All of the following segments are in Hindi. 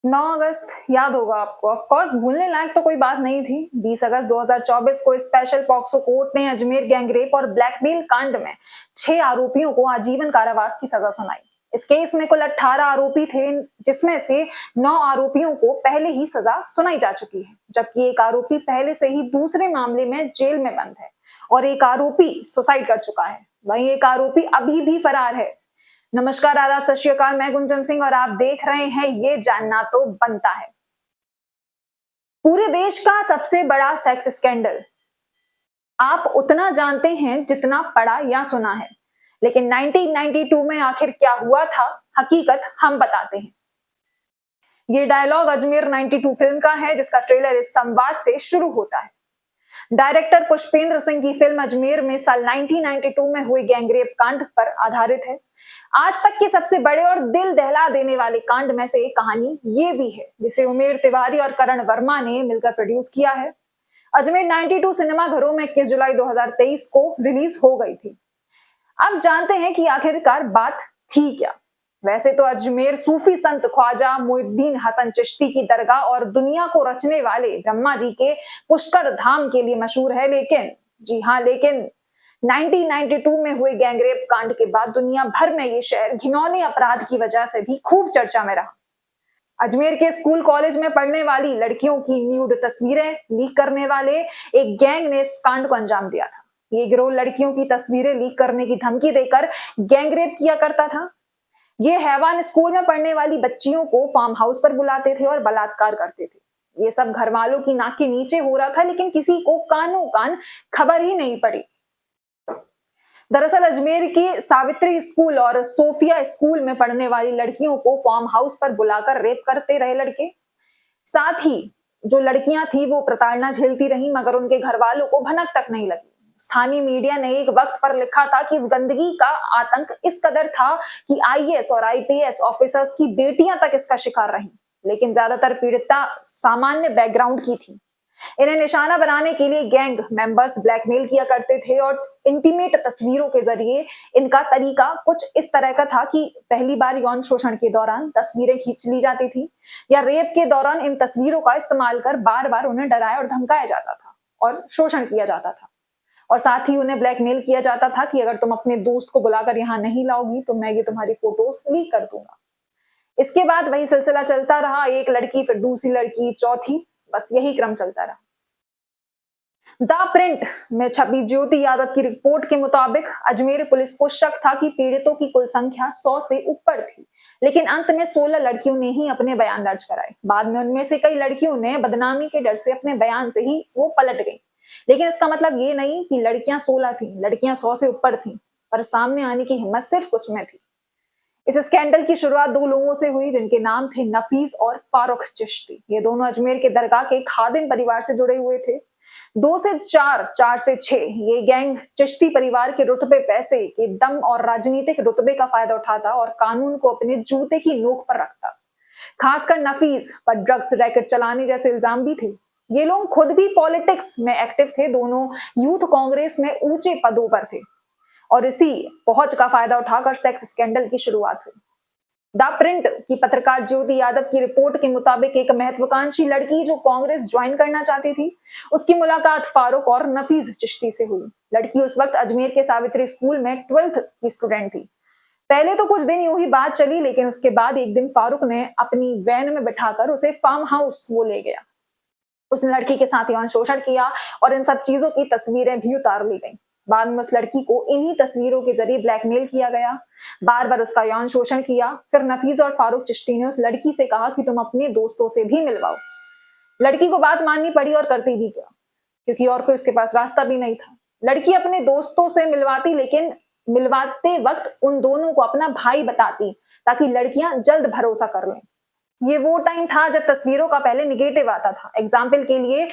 9 अगस्त याद होगा आपको। ऑफ कोर्स भूलने लायक तो कोई बात नहीं थी। 20 अगस्त 2024 को स्पेशल पॉक्सो कोर्ट ने अजमेर गैंगरेप और ब्लैकमेल कांड में 6 आरोपियों को आजीवन कारावास की सजा सुनाई। इस केस में कुल 18 आरोपी थे, जिसमें से 9 आरोपियों को पहले ही सजा सुनाई जा चुकी है, जबकि एक आरोपी पहले से ही दूसरे मामले में जेल में बंद है और एक आरोपी सुसाइड कर चुका है। वहीं एक आरोपी अभी भी फरार है। नमस्कार, आदाब, सत श्री अकाल। मैं गुंजन सिंह और आप देख रहे हैं ये जानना तो बनता है। पूरे देश का सबसे बड़ा सेक्स स्कैंडल आप उतना जानते हैं जितना पढ़ा या सुना है, लेकिन 1992 में आखिर क्या हुआ था, हकीकत हम बताते हैं। ये डायलॉग अजमेर 92 फिल्म का है, जिसका ट्रेलर इस संवाद से शुरू होता है। डायरेक्टर पुष्पेंद्र सिंह की फिल्म अजमेर में साल 1992 में हुए गैंगरेप कांड पर आधारित है। आज तक के सबसे बड़े और दिल दहला देने वाले कांड में से एक कहानी ये भी है, जिसे उमेर तिवारी और करण वर्मा ने मिलकर प्रोड्यूस किया है। अजमेर 92 सिनेमा घरों में 21 जुलाई 2023 को रिलीज हो गई थी। अब जानते हैं कि आखिरकार बात थी क्या। वैसे तो अजमेर सूफी संत ख्वाजा मोइनुद्दीन हसन चिश्ती की दरगाह और दुनिया को रचने वाले ब्रह्मा जी के पुष्कर धाम के लिए मशहूर है, लेकिन जी हाँ, लेकिन 1992 में हुए गैंगरेप कांड के बाद दुनिया भर में ये शहर घिनौने अपराध की वजह से भी खूब चर्चा में रहा। अजमेर के स्कूल कॉलेज में पढ़ने वाली लड़कियों की न्यूड तस्वीरें लीक करने वाले एक गैंग ने इस कांड को अंजाम दिया था। ये गिरोह लड़कियों की तस्वीरें लीक करने की धमकी देकर गैंगरेप किया करता था। ये हैवान स्कूल में पढ़ने वाली बच्चियों को फार्म हाउस पर बुलाते थे और बलात्कार करते थे। ये सब घर वालों की नाक के नीचे हो रहा था, लेकिन किसी को कानो कान खबर ही नहीं पड़ी। दरअसल अजमेर की सावित्री स्कूल और सोफिया स्कूल में पढ़ने वाली लड़कियों को फार्म हाउस पर बुलाकर रेप करते रहे लड़के। साथ ही जो लड़कियां थी वो प्रताड़ना झेलती रही, मगर उनके घर वालों को भनक तक नहीं लगी। स्थानीय मीडिया ने एक वक्त पर लिखा था कि इस गंदगी का आतंक इस कदर था कि आईएएस और आईपीएस ऑफिसर्स की बेटियां तक इसका शिकार रहीं, लेकिन ज्यादातर पीड़िता सामान्य बैकग्राउंड की थी। इन्हें निशाना बनाने के लिए गैंग मेंबर्स ब्लैकमेल किया करते थे और इंटीमेट तस्वीरों के जरिए इनका तरीका कुछ इस तरह का था कि पहली बार यौन शोषण के दौरान तस्वीरें खींच ली जाती थी या रेप के दौरान इन तस्वीरों का इस्तेमाल कर बार बार उन्हें डराया और धमकाया जाता था और शोषण किया जाता था। और साथ ही उन्हें ब्लैकमेल किया जाता था कि अगर तुम अपने दोस्त को बुलाकर यहाँ नहीं लाओगी तो मैं ये तुम्हारी फोटोज लीक कर दूंगा। इसके बाद वही सिलसिला चलता रहा, एक लड़की फिर दूसरी लड़की, चौथी, बस यही क्रम चलता रहा। द प्रिंट में छपी ज्योति यादव की रिपोर्ट के मुताबिक अजमेर पुलिस को शक था कि पीड़ितों की कुल संख्या 100 से ऊपर थी, लेकिन अंत में 16 लड़कियों ने ही अपने बयान दर्ज कराए। बाद में उनमें से कई लड़कियों ने बदनामी के डर से अपने बयान से ही वो पलट गई। लेकिन इसका मतलब ये नहीं कि लड़कियां 16 थी, लड़कियां 100 से ऊपर थी, पर सामने आने की हिम्मत सिर्फ कुछ में थी। इस स्कैंडल की शुरुआत 2 लोगों से हुई, जिनके नाम थे नफीस और फारूक चिश्ती। ये दोनों अजमेर के दरगाह के खादिम परिवार से जुड़े हुए थे। 2 से 4, 4 से 6 ये गैंग चिश्ती परिवार के रुतबे, पैसे के दम और राजनीतिक रुतबे का फायदा उठाता और कानून को अपने जूते की नोक पर रखता। खासकर नफीस पर ड्रग्स रैकेट चलाने जैसे इल्जाम भी थे। ये लोग खुद भी पॉलिटिक्स में एक्टिव थे, दोनों यूथ कांग्रेस में ऊंचे पदों पर थे और इसी पहुंच का फायदा उठाकर सेक्स स्कैंडल की शुरुआत हुई। द प्रिंट की पत्रकार ज्योति यादव की रिपोर्ट के मुताबिक एक महत्वाकांक्षी लड़की जो कांग्रेस ज्वाइन करना चाहती थी, उसकी मुलाकात फारूक और नफीस चिश्ती से हुई। लड़की उस वक्त अजमेर के सावित्री स्कूल में 12th की स्टूडेंट थी। पहले तो कुछ दिन यूं ही बात चली, लेकिन उसके बाद एक दिन फारूक ने अपनी वैन में बिठाकर उसे फार्म हाउस वो ले गया। उसने लड़की के साथ यौन शोषण किया और इन सब चीजों की तस्वीरें भी उतार ली गई। बाद में उस लड़की को इन्हीं तस्वीरों के जरिए ब्लैकमेल किया गया, बार बार उसका यौन शोषण किया। फिर नफीस और फारूक चिश्ती ने उस लड़की से कहा कि तुम अपने दोस्तों से भी मिलवाओ। लड़की को बात माननी पड़ी और करती भी क्या, क्योंकि और कोई उसके पास रास्ता भी नहीं था। लड़की अपने दोस्तों से मिलवाती, लेकिन मिलवाते वक्त उन दोनों को अपना भाई बताती ताकि लड़कियां जल्द भरोसा कर लें। ये वो टाइम था जब तस्वीरों का पहले निगेटिव आता था। एग्जाम्पल के लिए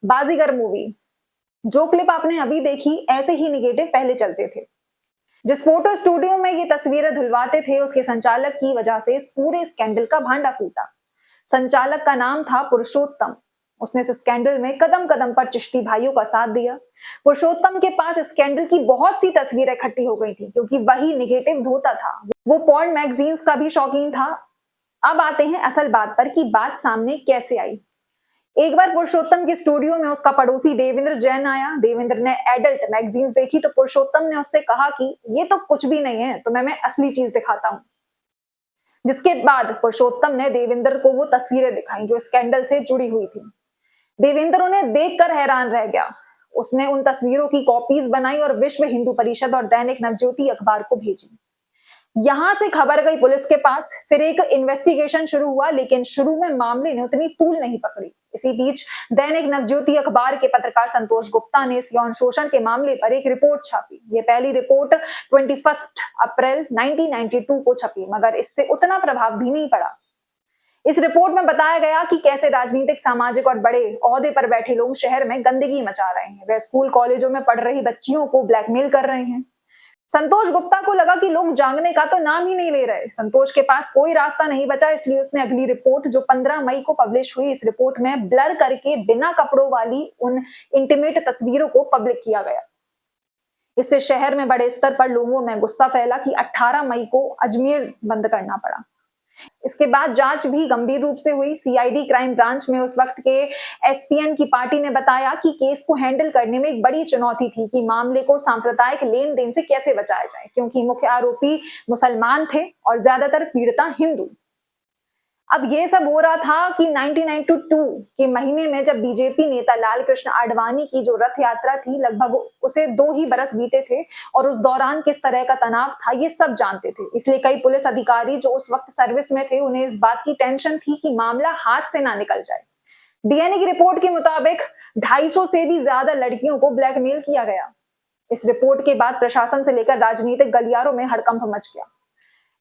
बाजीगर मूवी, जो क्लिप आपने अभी देखी, ऐसे ही निगेटिव पहले चलते थे। जिस फोटो स्टूडियो में ये तस्वीरें धुलवाते थे, उसके संचालक की वजह से इस पूरे स्कैंडल का भांडा फूटा। संचालक का नाम था पुरुषोत्तम। उसने इस स्कैंडल में कदम कदम पर चिश्ती भाइयों का साथ दिया। पुरुषोत्तम के पास स्कैंडल की बहुत सी तस्वीरें इकट्ठी हो गई थी, क्योंकि वही निगेटिव धोता था। वो पॉर्न मैगजीन्स का भी शौकीन था। अब आते हैं असल बात पर कि बात सामने कैसे आई। एक बार पुरुषोत्तम के स्टूडियो में उसका पड़ोसी देवेंद्र जैन आया। देवेंद्र ने एडल्ट मैगजीन्स देखी तो पुरुषोत्तम ने उससे कहा कि ये तो कुछ भी नहीं है, तुम्हें मैं असली चीज दिखाता हूँ। जिसके बाद पुरुषोत्तम ने देवेंद्र को वो तस्वीरें दिखाई जो स्कैंडल से जुड़ी हुई थी। देवेंद्र उन्हें देखकर हैरान रह गया। उसने उन तस्वीरों की कॉपीज बनाई और विश्व हिंदू परिषद और दैनिक नवज्योति अखबार को भेजी। यहां से खबर गई पुलिस के पास। फिर एक इन्वेस्टिगेशन शुरू हुआ, लेकिन शुरू में मामले ने उतनी तूल नहीं पकड़ी। इसी बीच दैनिक नवज्योति अखबार के पत्रकार संतोष गुप्ता ने इस यौन शोषण के मामले पर एक रिपोर्ट छापी। ये पहली रिपोर्ट 21 अप्रैल 1992 को छपी, मगर इससे उतना प्रभाव भी नहीं पड़ा। इस रिपोर्ट में बताया गया कि कैसे राजनीतिक, सामाजिक और बड़े ओहदे पर बैठे लोग शहर में गंदगी मचा रहे हैं। वे स्कूल कॉलेजों में पढ़ रही बच्चियों को ब्लैकमेल कर रहे हैं। संतोष गुप्ता को लगा कि लोग जागने का तो नाम ही नहीं ले रहे। संतोष के पास कोई रास्ता नहीं बचा, इसलिए उसने अगली रिपोर्ट जो 15 मई को पब्लिश हुई, इस रिपोर्ट में ब्लर करके बिना कपड़ों वाली उन इंटीमेट तस्वीरों को पब्लिक किया गया। इससे शहर में बड़े स्तर पर लोगों में गुस्सा फैला कि 18 मई को अजमेर बंद करना पड़ा। इसके बाद जांच भी गंभीर रूप से हुई। सीआईडी क्राइम ब्रांच में उस वक्त के एसपीएन की पार्टी ने बताया कि केस को हैंडल करने में एक बड़ी चुनौती थी कि मामले को सांप्रदायिक लेन देन से कैसे बचाया जाए, क्योंकि मुख्य आरोपी मुसलमान थे और ज्यादातर पीड़िता हिंदू। अब ये सब हो रहा था कि 1992 के महीने में जब बीजेपी नेता लाल कृष्ण आडवाणी की जो रथ यात्रा थी, लगभग उसे 2 ही बरस बीते थे और उस दौरान किस तरह का तनाव था ये सब जानते थे। इसलिए कई पुलिस अधिकारी जो उस वक्त सर्विस में थे, उन्हें इस बात की टेंशन थी कि मामला हाथ से ना निकल जाए। डीएनए की रिपोर्ट के मुताबिक 250 से भी ज्यादा लड़कियों को ब्लैकमेल किया गया। इस रिपोर्ट के बाद प्रशासन से लेकर राजनीतिक गलियारों में हड़कंप मच गया।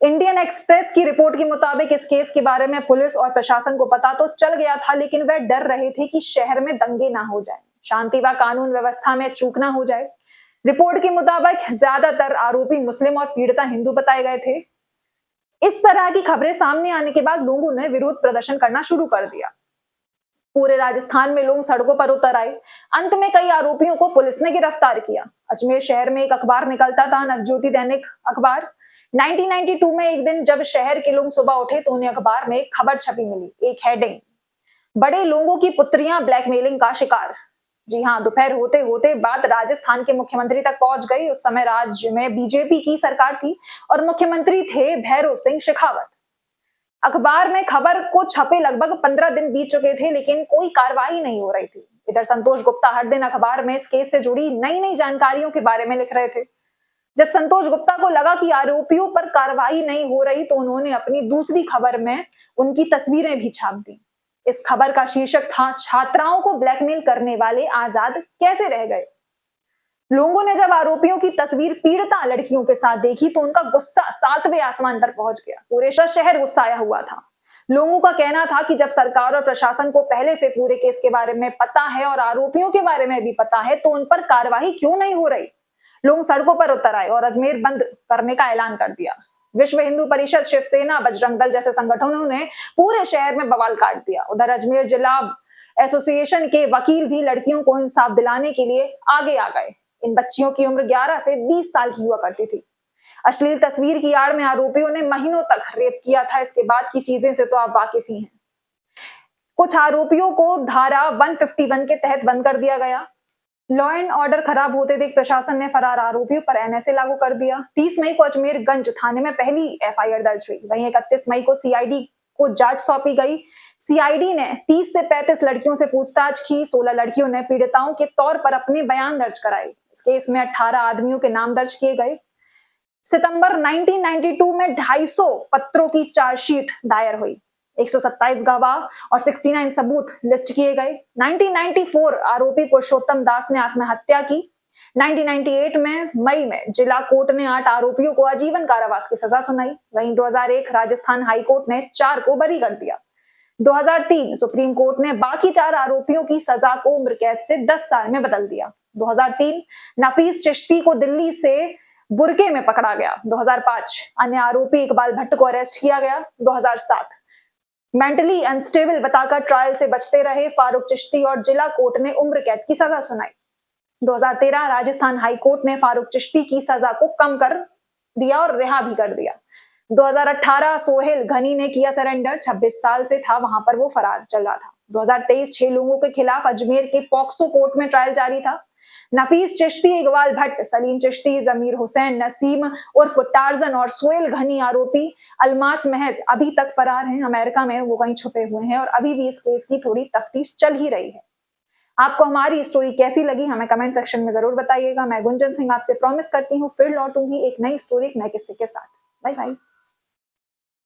इंडियन एक्सप्रेस की रिपोर्ट के मुताबिक इस केस के बारे में पुलिस और प्रशासन को पता तो चल गया था, लेकिन वे डर रहे थे कि शहर में दंगे ना हो जाए, शांति व कानून व्यवस्था में चूक ना हो जाए। रिपोर्ट के मुताबिक ज्यादातर आरोपी मुस्लिम और पीड़िता हिंदू बताए गए थे। इस तरह की खबरें सामने आने के बाद लोगों ने विरोध प्रदर्शन करना शुरू कर दिया। पूरे राजस्थान में लोग सड़कों पर उतर आए। अंत में कई आरोपियों को पुलिस ने गिरफ्तार किया। अजमेर शहर में एक अखबार निकलता था, नवज्योति दैनिक अखबार। 1992 में एक दिन जब शहर के लोग सुबह उठे तो उन्हें अखबार में एक खबर छपी मिली। एक हेडिंग, बड़े लोगों की पुत्रियां ब्लैकमेलिंग का शिकार। जी हाँ, दोपहर होते होते बात राजस्थान के मुख्यमंत्री तक पहुंच गई। उस समय राज्य में बीजेपी की सरकार थी और मुख्यमंत्री थे भैरों सिंह शेखावत। अखबार में खबर को छपे लगभग 15 दिन बीत चुके थे, लेकिन कोई कार्रवाई नहीं हो रही थी। इधर संतोष गुप्ता हर दिन अखबार में इस केस से जुड़ी नई नई जानकारियों के बारे में लिख रहे थे। जब संतोष गुप्ता को लगा कि आरोपियों पर कार्रवाई नहीं हो रही, तो उन्होंने अपनी दूसरी खबर में उनकी तस्वीरें भी छाप दी। इस खबर का शीर्षक था, छात्राओं को ब्लैकमेल करने वाले आजाद कैसे रह गए। लोगों ने जब आरोपियों की तस्वीर पीड़िता लड़कियों के साथ देखी तो उनका गुस्सा 7वें आसमान पर पहुंच गया। पूरे शहर गुस्साया हुआ था। लोगों का कहना था कि जब सरकार और प्रशासन को पहले से पूरे केस के बारे में पता है और आरोपियों के बारे में भी पता है, तो उन पर कार्रवाई क्यों नहीं हो रही। लोग सड़कों पर उतर आए और अजमेर बंद करने का ऐलान कर दिया। विश्व हिंदू परिषद, शिवसेना, बजरंग दल जैसे संगठनों ने पूरे शहर में बवाल काट दिया। उधर अजमेर जिला एसोसिएशन के वकील भी लड़कियों को इंसाफ दिलाने के लिए आगे आ गए। इन बच्चियों की उम्र 11 से 20 साल की हुआ करती थी। अश्लील तस्वीर की आड़ में आरोपियों ने महीनों तक रेप किया था। इसके बाद की चीजें से तो आप वाकिफ ही हैं। कुछ आरोपियों को धारा 151 के तहत बंद कर दिया गया। लॉ एंड ऑर्डर खराब होते देख प्रशासन ने फरार आरोपियों पर एनएसए लागू कर दिया। 30 मई को अजमेरगंज थाने में पहली एफआईआर दर्ज हुई। वहीं 31 मई को सीआईडी को जांच सौंपी गई। सीआईडी ने 30 से 35 लड़कियों से पूछताछ की। 16 लड़कियों ने पीड़िताओं के तौर पर अपने बयान दर्ज कराए। इस केस में 18 आदमियों के नाम दर्ज किए गए। सितंबर 1992 में 250 पत्रों की चार्जशीट दायर हुई। 127 गवाह और 69 सबूत लिस्ट किए गए। 1994 आरोपी पुरुषोत्तम दास ने आत्महत्या की। 1998 में मई में जिला कोर्ट ने 8 आरोपियों को आजीवन कारावास की सजा सुनाई। वहीं 2001 राजस्थान हाई कोर्ट ने 4 को बरी कर दिया। 2003 सुप्रीम कोर्ट ने बाकी 4 आरोपियों की सजा को उम्र कैद से 10 साल में बदल दिया। 2003 नफीस चिश्ती को दिल्ली से बुरके में पकड़ा गया। 2005 अन्य आरोपी इकबाल भट्ट को अरेस्ट किया गया। 2007 मेंटली अनस्टेबल बताकर ट्रायल से बचते रहे फारूक चिश्ती और जिला कोर्ट ने उम्र कैद की सजा सुनाई। 2013 राजस्थान हाई कोर्ट ने फारूक चिश्ती की सजा को कम कर दिया और रिहा भी कर दिया। 2018 सोहेल घनी ने किया सरेंडर, 26 साल से था वहां पर वो फरार चल रहा था। 2023 6 लोगों के खिलाफ अजमेर के पॉक्सो कोर्ट में ट्रायल जारी था। नफीस चिश्ती, इकबाल भट्ट, सलीम चिश्ती, जमीर हुसैन, नसीम उर्फ टार्जन और सोहेल घनी आरोपी अलमास महज अभी तक फरार हैं। अमेरिका में वो कहीं छुपे हुए हैं और अभी भी इस केस की थोड़ी तफ्तीश चल ही रही है। आपको हमारी स्टोरी कैसी लगी हमें कमेंट सेक्शन में जरूर बताइएगा। मैं गुंजन सिंह आपसे प्रॉमिस करती हूँ फिर लौटूंगी एक नई स्टोरी, एक नए किस्से के साथ। Bye bye.